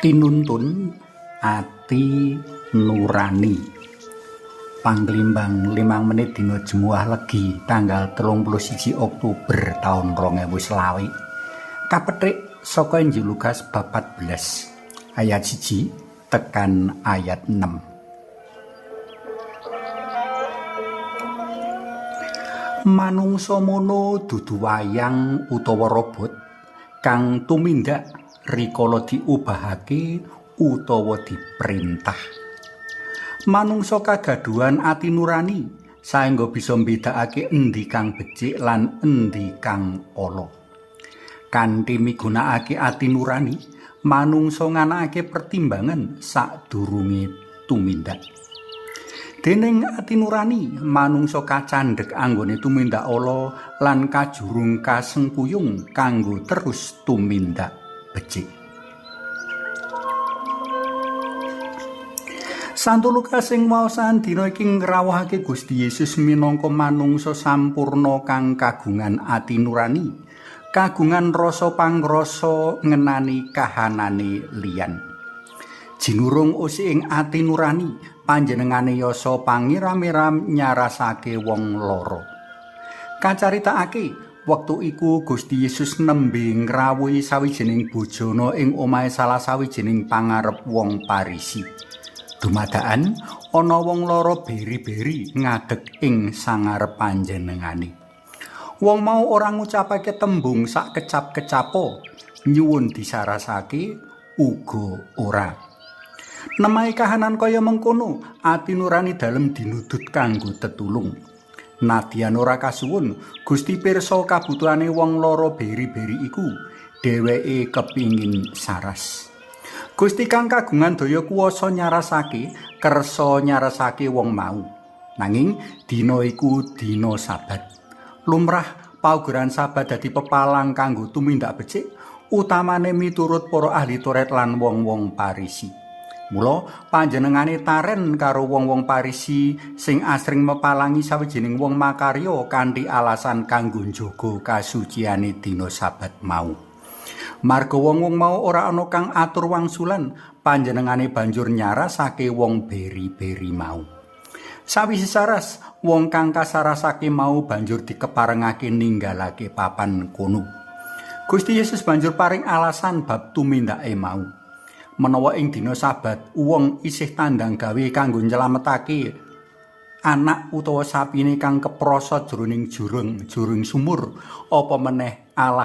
Tinuntun ati nurani. Panglimbang 5 menit dina Jemuah Legi tanggal 31 Oktober taun 2020. Kapethik saka Injil Lukas bab 14 ayat 1 tekan ayat 6. Manungsa mono dudu wayang utawa robot kang tumindak rikala diubahake utawa diperintah. Manungsa kagaduhan ati nurani saengga bisa mbedakake endi kang becik lan endi kang ala. Kanthi migunakake ati nurani, manungsa nganakake pertimbangan sadurunge tumindak. Dening ati nurani, manungsa kacandhek anggone tumindak ala lan kajurung kasengkuyung kanggo terus tumindak becik. Santo Lukas sing waosan dina iki ngrawuhake Gusti Yesus minangka manungsa sampurna kang kagungan ati nurani, kagungan rasa pangrasa ngenani kahanane liyan. Jinurung usi ing ati nurani, panjenengane yasa pangiram-iram nyarasake wong lara. Kacaritakake wektu iku Gusti Yesus nembe ngrawuhi sawijining bojana ing omahe salah sawijining pangarep wong Parisi. Dumadakan ana wong lara beri-beri ngadeg ing sangarep panjenengane. Wong mau ora ngucapake tembung sak kecap-kecapo, nyuwun disarasake uga ora. Nemahe kahanan kaya mengkono, ati nurani dalem dinudut kanggo tetulung. Nadyan ora kasuwun, Gusti pirsa kabutuhane wong lara beri-beri iku, dheweke kepingin saras. Gusti kang kagungan daya kuwasa nyarasake, kersa nyarasake wong mau. Nanging dina iku dina Sabat. Lumrah paugeran Sabat dadi pepalang kanggo tumindak becik, utamane miturut para ahli Taurat lan wong-wong Parisi. Mula panjenengane taren karo wong-wong Parisi sing asring mepalangi sawijining wong makarya kanthi alasan kanggo njaga kasuciane dina Sabat mau. Marga wong-wong mau ora ana kang atur wangsulan, panjenengane banjur nyarasake wong beri-beri mau. Sawise saras, wong kang kasarasake mau banjur dikeparengake ninggalake papan kono. Gusti Yesus banjur paring alasan bab tumindake mau. Menawa ing dina Sabat wong isih tandang gawe kanggo nyelametake anak utawa sapine kang keprosot jroning jurung sumur, apa meneh Allah